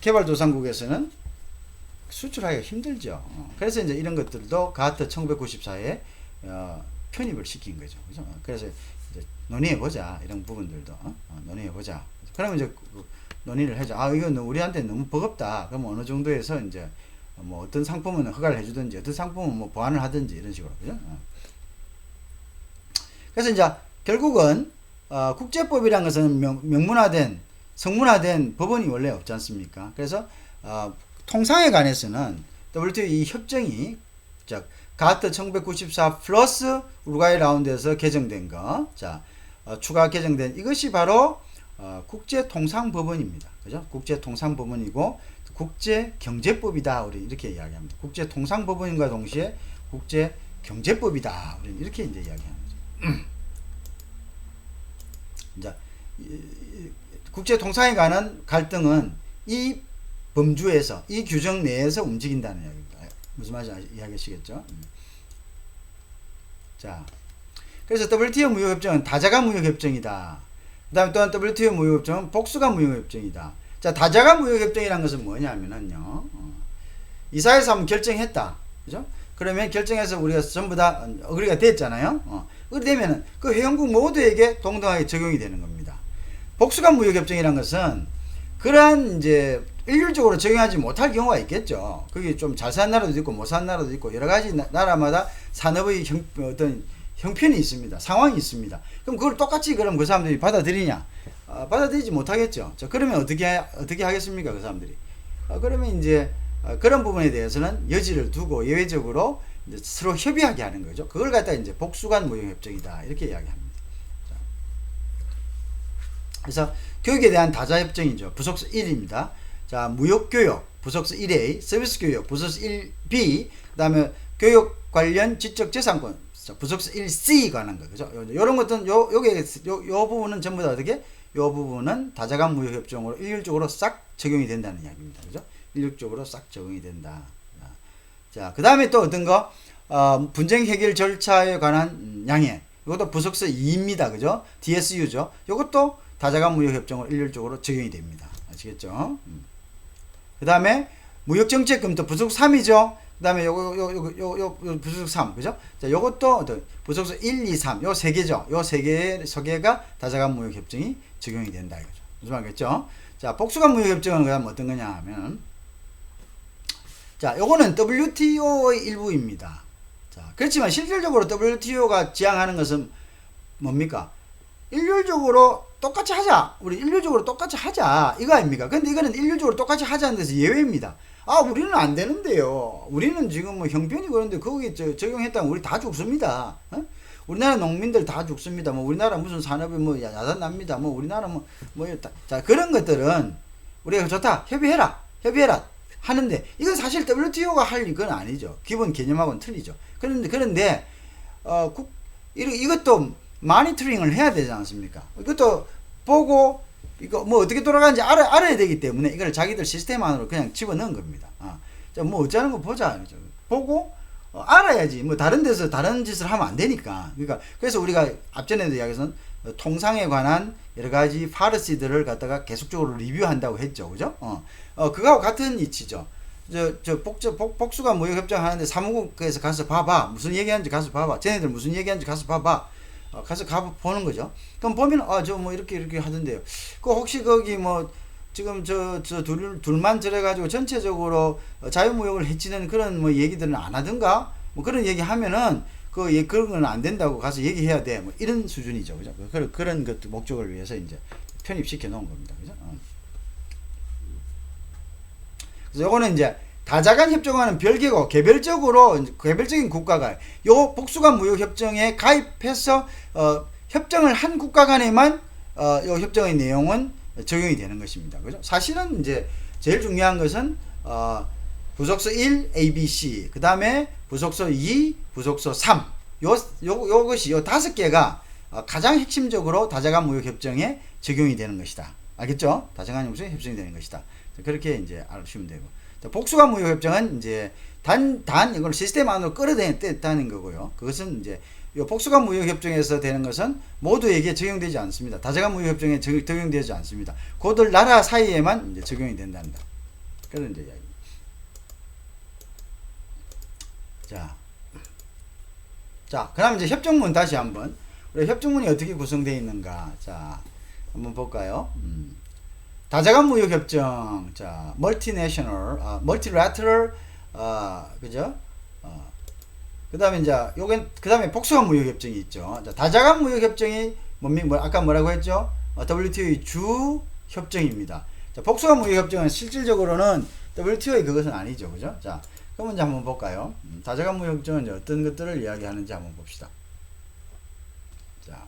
개발도상국에서는 수출하기가 힘들죠. 그래서 이제 이런 것들도 가트 1994에 편입을 시킨 거죠. 그죠? 그래서 이제 논의해보자. 이런 부분들도 논의해보자. 그러면 이제 논의를 하죠. 이건 우리한테 너무 버겁다. 그럼 어느 정도에서 이제 뭐 어떤 상품은 허가를 해주든지, 어떤 상품은 뭐 보완을 하든지, 이런 식으로. 그죠? 그래서 이제 결국은 국제법이란 것은 명문화된, 성문화된 법원이 원래 없지 않습니까? 그래서 통상에 관해서는 WTO 이 협정이 가트 1994 플러스 우루과이 라운드에서 개정된 거, 추가 개정된 이것이 바로 국제통상법원입니다. 그죠? 국제통상법원이고 국제경제법이다. 우리 이렇게 이야기합니다. 국제통상법원과 동시에 국제경제법이다. 우리 이렇게 이제 이야기하는 거죠. 이제 국제통상에 관한 갈등은 이 범주에서, 이 규정 내에서 움직인다는 이야기입니다. 무슨 말인지 이해하시겠죠? 자, 그래서 WTO 무역협정은 다자간 무역협정이다. 그 다음에 또한 WTO 무역협정은 복수간 무역협정이다. 자, 다자간 무역협정이라는 것은 뭐냐면은요, 이사회에서 한번 결정했다. 그죠? 그러면 결정해서 우리가 전부 다 어그리가 됐잖아요. 그러면은 그 회원국 모두에게 동등하게 적용이 되는 겁니다. 복수간 무역협정이라는 것은 그러한 이제 일률적으로 적용하지 못할 경우가 있겠죠. 그게 좀 잘 사는 나라도 있고 못 사는 나라도 있고 여러 가지 나라마다 산업의 어떤 형편이 있습니다. 상황이 있습니다. 그럼 그걸 똑같이 그럼 그 사람들이 받아들이냐? 받아들이지 못하겠죠. 자, 그러면 어떻게 하겠습니까? 그 사람들이. 그러면 이제 그런 부분에 대해서는 여지를 두고 예외적으로 이제 서로 협의하게 하는 거죠. 그걸 갖다 이제 복수간 무역협정이다. 이렇게 이야기합니다. 자. 그래서 교육에 대한 다자협정이죠. 부속서 1입니다. 자, 무역교육, 부속서 1A, 서비스교육, 부속서 1B, 그 다음에 교육 관련 지적재산권, 부속서 1C 관한 거, 그죠? 요런 것들은, 요 부분은 전부 다 어떻게? 요 부분은 다자간 무역 협정으로 일률적으로 싹 적용이 된다는 이야기입니다. 그죠? 일률적으로 싹 적용이 된다. 자, 그 다음에 또 어떤 거? 분쟁 해결 절차에 관한 양해. 이것도 부속서 2입니다. 그죠? DSU죠. 이것도 다자간 무역 협정으로 일률적으로 적용이 됩니다. 아시겠죠? 그 다음에 무역 정책 검토 부속서 3이죠. 그 다음에 요 부속서 3. 그죠? 자, 요것도 부속서 1, 2, 3. 요 세 개죠. 요 세 개의 서개가 다자간 무역 협정이 적용이 된다. 이거죠. 무슨 말겠죠? 자, 복수간 무역 협정은 그 다음 어떤 거냐 하면, 자, 요거는 WTO의 일부입니다. 자, 그렇지만 실질적으로 WTO가 지향하는 것은 뭡니까? 일률적으로 똑같이 하자. 우리 일률적으로 똑같이 하자. 이거 아닙니까? 근데 이거는 일률적으로 똑같이 하자는 데서 예외입니다. 아, 우리는 안 되는데요. 우리는 지금 뭐 형편이 그런데 거기에 적용했다면 우리 다 죽습니다. 어? 우리나라 농민들 다 죽습니다. 뭐 우리나라 무슨 산업이 뭐 야단 납니다. 뭐 우리나라 자, 그런 것들은 우리가 좋다. 협의해라. 하는데 이건 사실 WTO가 할 건 아니죠. 기본 개념하고는 틀리죠. 그런데 이것도 마니터링을 해야 되지 않습니까? 이것도 보고 이거 뭐 어떻게 돌아가는지 알아야 되기 때문에 이걸 자기들 시스템 안으로 그냥 집어넣은 겁니다. 자, 뭐 어쩌는 거 보자. 보고 알아야지. 뭐 다른 데서 다른 짓을 하면 안 되니까. 그러니까 그래서 우리가 앞전에도 이야기해서 통상에 관한 여러 가지 파르시들을 갖다가 계속적으로 리뷰한다고 했죠. 그죠? 그거하고 같은 이치죠. 복수간 무역 협정 하는데 사무국에서 가서 봐봐. 무슨 얘기하는지 가서 봐봐. 쟤네들 무슨 얘기하는지 가서 봐봐. 가서 보는 거죠. 그럼 보면, 저 뭐 이렇게 하던데요. 혹시 거기 뭐, 지금 둘만 저래가지고 전체적으로 자유무역을 해치는 그런 뭐 얘기들은 안 하든가? 뭐 그런 얘기 하면은, 그런 건 안 된다고 가서 얘기해야 돼. 뭐 이런 수준이죠. 그죠? 그런 것 목적을 위해서 이제 편입시켜 놓은 겁니다. 그죠? 그래서 요거는 이제 다자간 협정과는 별개고 개별적인 국가가 요 복수간 무역 협정에 가입해서 협정을 한 국가 간에만 요 협정의 내용은 적용이 되는 것입니다. 그죠? 사실은 이제 제일 중요한 것은 부속서 1 ABC, 그다음에 부속서 2, 부속서 3. 요것이 요 5개가 가장 핵심적으로 다자간 무역 협정에 적용이 되는 것이다. 알겠죠? 다자간 무역 협정이 되는 것이다. 그렇게 이제 아시면 되고. 복수간 무역 협정은 이제 이걸 시스템 안으로 끌어들였다는 거고요. 그것은 이제 이 복수간 무역 협정에서 되는 것은 모두에게 적용되지 않습니다. 다자간 무역 협정에 적용되지 않습니다. 그들 나라 사이에만 이제 적용이 된단다. 그런 이제 이야기. 자, 그럼 이제 협정문 다시 한번 우리 협정문이 어떻게 구성되어 있는가? 자, 한번 볼까요? 다자간 무역 협정, 자, multilateral, 그죠? 그 다음에 이제, 그 다음에 복수간 무역 협정이 있죠. 자, 다자간 무역 협정이, 아까 뭐라고 했죠? WTO의 주 협정입니다. 자, 복수간 무역 협정은 실질적으로는 WTO의 그것은 아니죠. 그죠? 자, 그럼 이제 한번 볼까요? 다자간 무역 협정은 이제 어떤 것들을 이야기하는지 한번 봅시다. 자,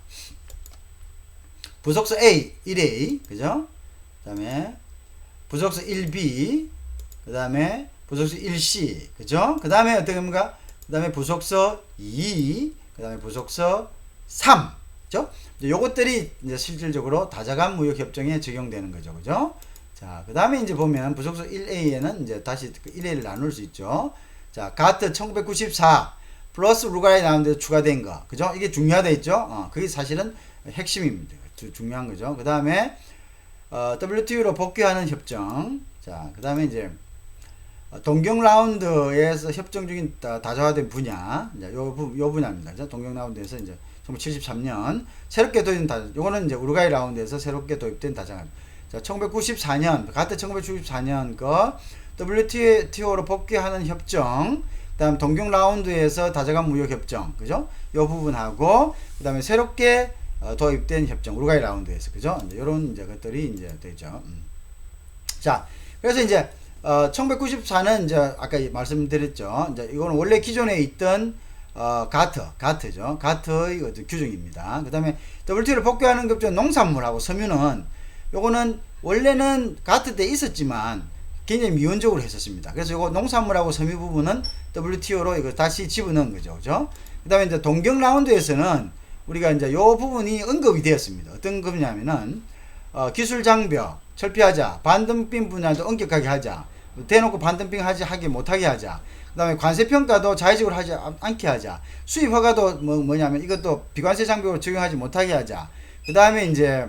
부속서 A, 1A, 그죠? 그 다음에 부속서 1B, 그 다음에 부속서 1C, 그죠? 그 다음에 어떻게 합니까? 그 다음에 부속서 2, 그 다음에 부속서 3, 그죠? 요것들이 이제 실질적으로 다자간 무역 협정에 적용되는 거죠, 그죠? 자, 그 다음에 이제 보면 부속서 1A에는 이제 다시 1A를 나눌 수 있죠. 자, 가트 1994 플러스 루가이 나오는데 추가된 거, 그죠? 이게 중요하다 했죠? 그게 사실은 핵심입니다. 중요한 거죠. 그 다음에 WTO로 복귀하는 협정. 자, 그 다음에 이제 동경 라운드에서 협정 중인 다자화된 분야. 이제 요 분야입니다. 동경 라운드에서 이제 1973년 새롭게 도입된 요거는 이제 우루과이 라운드에서 새롭게 도입된 다자화. 자, 1994년 같은 1994년 WTO로 복귀하는 협정. 그다음 동경 라운드에서 다자간 무역 협정. 그죠? 요 부분하고 그다음에 새롭게 도입된 협정 우루과이 라운드에서 그죠? 이제 요런 이제 것들이 이제 되죠. 자, 그래서 이제 1994는 이제 아까 말씀드렸죠. 이제 이거는 원래 기존에 있던 가트죠. 가트의 규정입니다. 그다음에 WTO를 복귀하는 협정 농산물하고 섬유는 요거는 원래는 가트 때 있었지만 굉장히 미온적으로 했었습니다. 그래서 요거 농산물하고 섬유 부분은 WTO로 이거 다시 집어넣은 거죠. 그죠? 그다음에 이제 동경 라운드에서는 우리가 이제 요 부분이 언급이 되었습니다. 어떤 겁냐면은 기술 장벽 철폐하자. 반덤핑 분야도 엄격하게 하자. 대놓고 반덤핑 하게 못하게 하자. 그 다음에 관세평가도 자의적으로 하지 않게 하자. 수입 허가도 뭐냐면 이것도 비관세 장벽으로 적용하지 못하게 하자. 그 다음에 이제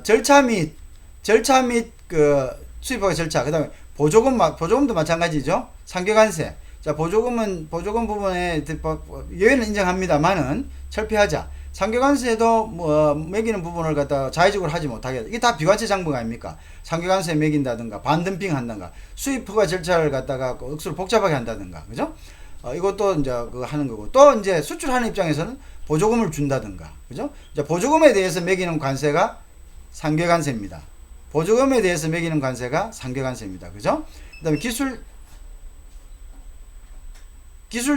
절차 및 그 수입 허가 절차. 그 다음에 보조금도 마찬가지죠. 상계관세. 자, 보조금 부분에 예외는 인정합니다만은 철폐하자. 상계관세도 매기는 부분을 갖다가 자의적으로 하지 못하게 하자. 이게 다 비관세 장벽 아닙니까? 상계관세 매긴다든가 반덤핑 한다든가 수입 허가 절차를 갖다가 억수로 복잡하게 한다든가, 그죠? 이것도 이제 그거 하는 거고, 또 이제 수출하는 입장에서는 보조금을 준다든가, 그죠? 이제 보조금에 대해서 매기는 관세가 상계관세입니다. 보조금에 대해서 매기는 관세가 상계관세입니다. 그죠? 그 다음에 기술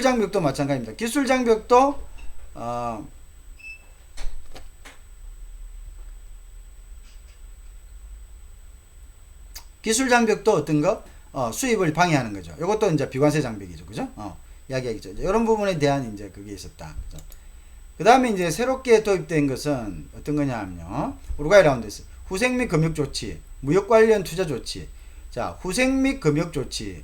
장벽도 마찬가지입니다. 기술 장벽도 어떤 거? 수입을 방해하는 거죠. 이것도 이제 비관세 장벽이죠. 그죠? 이야기하겠죠. 이런 부분에 대한 이제 그게 있었다. 그죠? 그 다음에 이제 새롭게 도입된 것은 어떤 거냐 하면요. 우루과이 라운드에서 후생 및 금융 조치, 무역 관련 투자 조치. 자, 후생 및 금융 조치,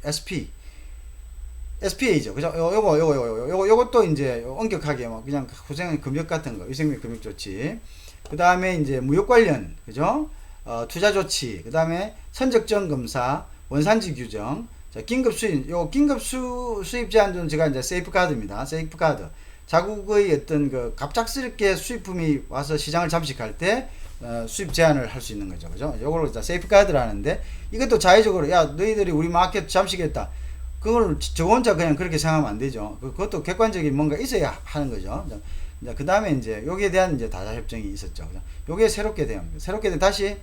SPA죠. 그죠? 요것도 이제 엄격하게 그냥 후생 금융 같은 거, 위생 및 금융 조치. 그 다음에 이제 무역 관련, 그죠? 투자 조치, 그 다음에 선적정 검사, 원산지 규정, 자, 긴급 수입 제한은 제가 이제 세이프가드입니다. 세이프가드. 자국의 어떤 그 갑작스럽게 수입품이 와서 시장을 잠식할 때 수입 제한을 할 수 있는 거죠. 그죠? 요걸 세이프가드라는데, 이것도 자의적으로, 야, 너희들이 우리 마켓 잠식했다. 그걸 저 혼자 그냥 그렇게 생각하면 안 되죠. 그것도 객관적인 뭔가 있어야 하는 거죠. 그 다음에 이제 여기에 대한 이제 다자 협정이 있었죠. 요게 새롭게 됩니다. 새롭게 된 다시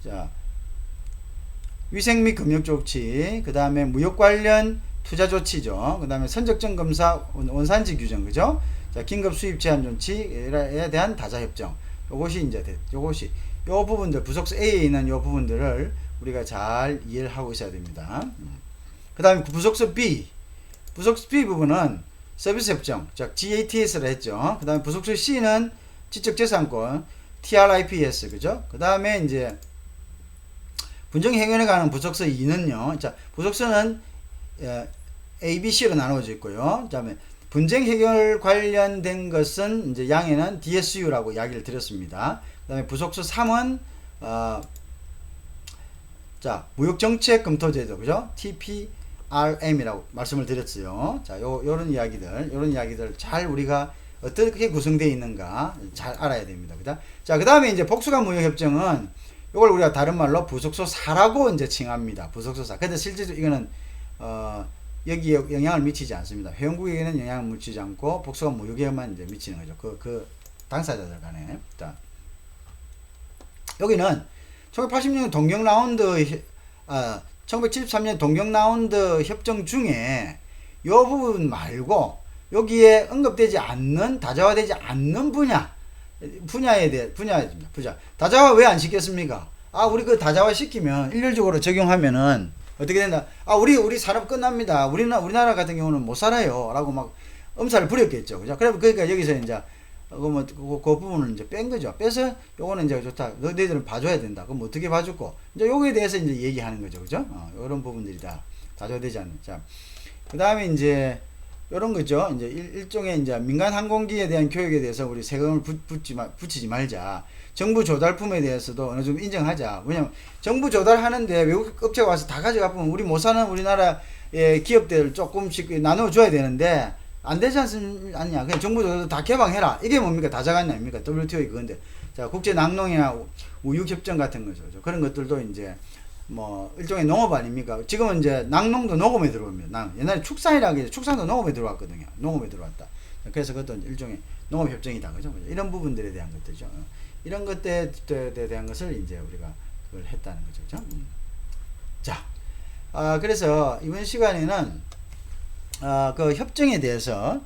자, 위생 및 금융 조치, 그 다음에 무역 관련 투자 조치죠. 그 다음에 선적정 검사, 원산지 규정, 그죠? 자, 긴급 수입 제한 조치에 대한 다자 협정. 요것이 이제 요것이 요 부분들 부속서 A에 있는 요 부분들을 우리가 잘 이해를 하고 있어야 됩니다. 그 다음에 부속서 B 부분은 서비스 협정, 즉 GATS를 했죠. 그 다음에 부속서 C는 지적재산권, TRIPS, 그죠? 그 다음에 이제 분쟁해결에 관한 부속서 2는요. 자, 부속서는 A, B, C로 나누어져 있고요. 그 다음에 분쟁해결 관련된 것은 이제 양에는 DSU라고 이야기를 드렸습니다. 그 다음에 부속서 3은 자, 무역정책 검토제도, 그죠? TPRM이라고 말씀을 드렸어요. 자, 요런 이야기들 잘 우리가 어떻게 구성되어 있는가 잘 알아야 됩니다. 그다? 자, 그 다음에 이제 복수간 무역협정은 요걸 우리가 다른 말로 부속서 4라고 이제 칭합니다. 부속서 4. 근데 실제로 이거는, 여기에 영향을 미치지 않습니다. 회원국에게는 영향을 미치지 않고 복수간 무역에만 이제 미치는 거죠. 그 당사자들 간에. 자, 여기는 1986년 동경 라운드, 1973년 동경 라운드 협정 중에 요 부분 말고 여기에 언급되지 않는, 다자화되지 않는 분야에 대해, 분야입니다. 다자화 왜 안 시켰습니까? 우리 그 다자화 시키면 일률적으로 적용하면은 어떻게 된다? 우리 산업 끝납니다. 우리나라 같은 경우는 못 살아요. 라고 막 엄살을 부렸겠죠. 그죠? 그러니까 여기서 이제 그 부분을 이제 뺀 거죠. 빼서 요거는 이제 좋다. 너희들은 봐줘야 된다. 그럼 어떻게 봐주고? 이제 요거에 대해서 이제 얘기하는 거죠. 그죠? 요런 부분들이 다 다져되지 않는. 자, 그 다음에 이제 요런 거죠. 이제 일종의 이제 민간 항공기에 대한 교육에 대해서 우리 세금을 붙이지 말자. 정부 조달품에 대해서도 어느 정도 인정하자. 왜냐면 정부 조달하는데 외국 업체가 와서 다 가져가 보면 우리 못 사는 우리나라의 기업들 조금씩 나눠줘야 되는데 안 되지 않냐. 그냥 정부 조달 다 개방해라. 이게 뭡니까? 다자간 아닙니까? WTO 그건데. 자, 국제 낙농이나 우육협정 같은 거죠. 그런 것들도 이제 뭐 일종의 농업 아닙니까? 지금은 이제 낙농도 농업에 들어옵니다. 옛날에 축산이라고 해서 축산도 농업에 들어왔거든요. 농업에 들어왔다. 그래서 그것도 일종의 농업협정이다. 그죠? 이런 부분들에 대한 것들이죠. 이런 것들에 대한 것을 이제 우리가 그걸 했다는 거죠. 그죠? 자, 그래서 이번 시간에는 그 협정에 대해서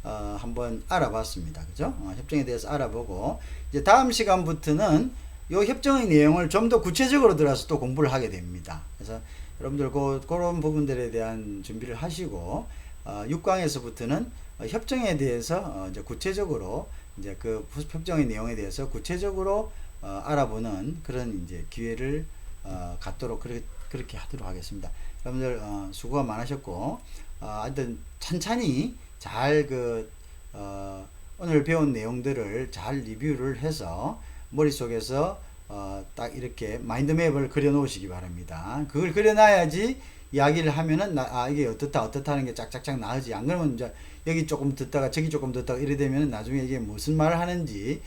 한번 알아봤습니다. 그죠? 협정에 대해서 알아보고 이제 다음 시간부터는 이 협정의 내용을 좀 더 구체적으로 들어서 또 공부를 하게 됩니다. 그래서 여러분들 그런 부분들에 대한 준비를 하시고 6강에서부터는 협정에 대해서 이제 구체적으로 이제 그 협정의 내용에 대해서 구체적으로 알아보는 그런 이제 기회를 갖도록 그렇게 하도록 하겠습니다. 여러분들 수고가 많으셨고 하여튼 찬찬히 잘 오늘 배운 내용들을 잘 리뷰를 해서 머릿속에서 딱 이렇게 마인드맵을 그려 놓으시기 바랍니다. 그걸 그려 놔야지 이야기를 하면은 이게 어떻다 하는 게 짝짝짝 나오지. 안 그러면 이제 여기 조금 듣다가 저기 조금 듣다가 이래 되면 나중에 이게 무슨 말을 하는지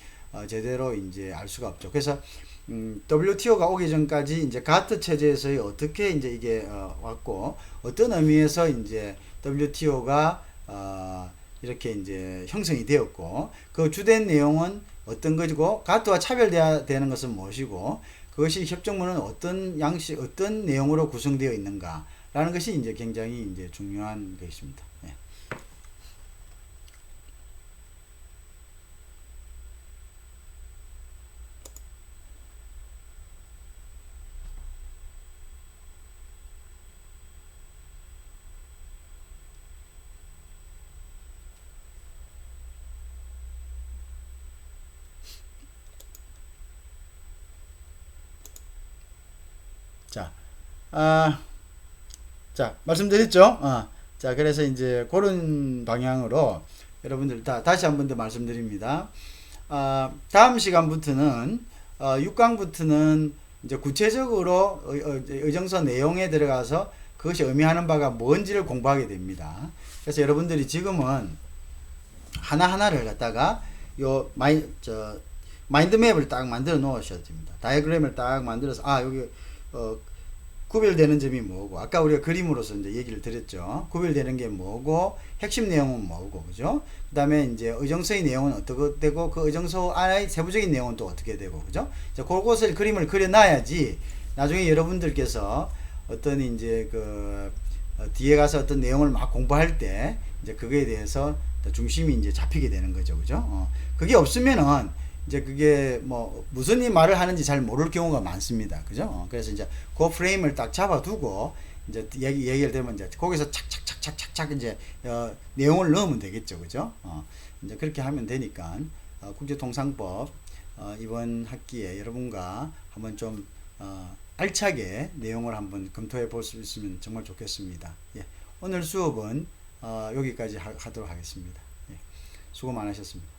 제대로 이제 알 수가 없죠. 그래서 WTO가 오기 전까지 이제 가트 체제에서 어떻게 이제 이게 왔고 어떤 의미에서 이제 WTO가 이렇게 이제 형성이 되었고 그 주된 내용은 어떤 것이고 가트와 차별되어야 되는 것은 무엇이고 그것이 협정문은 어떤 양식 어떤 내용으로 구성되어 있는가라는 것이 이제 굉장히 이제 중요한 것입니다. 네. 자, 자, 말씀드렸죠? 자, 그래서 이제 그런 방향으로 여러분들 다시 한 번 더 말씀드립니다. 다음 시간부터는 6강부터는 이제 구체적으로 의정서 내용에 들어가서 그것이 의미하는 바가 뭔지를 공부하게 됩니다. 그래서 여러분들이 지금은 하나하나를 갖다가 마인드맵을 딱 만들어 놓으셔야 됩니다. 다이어그램을 딱 만들어서 여기 구별되는 점이 뭐고 아까 우리가 그림으로서 이제 얘기를 드렸죠. 구별되는 게 뭐고 핵심 내용은 뭐고 그죠? 그다음에 이제 의정서의 내용은 어떻게 되고 그 의정서 안의 세부적인 내용은 또 어떻게 되고 그죠? 이제 그것을 그림을 그려 놔야지 나중에 여러분들께서 어떤 이제 뒤에 가서 어떤 내용을 막 공부할 때 이제 그거에 대해서 중심이 이제 잡히게 되는 거죠. 그죠? 그게 없으면은 이제 그게 뭐 무슨 말을 하는지 잘 모를 경우가 많습니다. 그죠? 그래서 이제 그 프레임을 딱 잡아두고 이제 얘기를 되면 이제 거기서 착착착착착착 이제 내용을 넣으면 되겠죠. 그죠? 이제 그렇게 하면 되니까 국제통상법 이번 학기에 여러분과 한번 좀 알차게 내용을 한번 검토해 볼 수 있으면 정말 좋겠습니다. 예. 오늘 수업은 여기까지 하도록 하겠습니다. 예. 수고 많으셨습니다.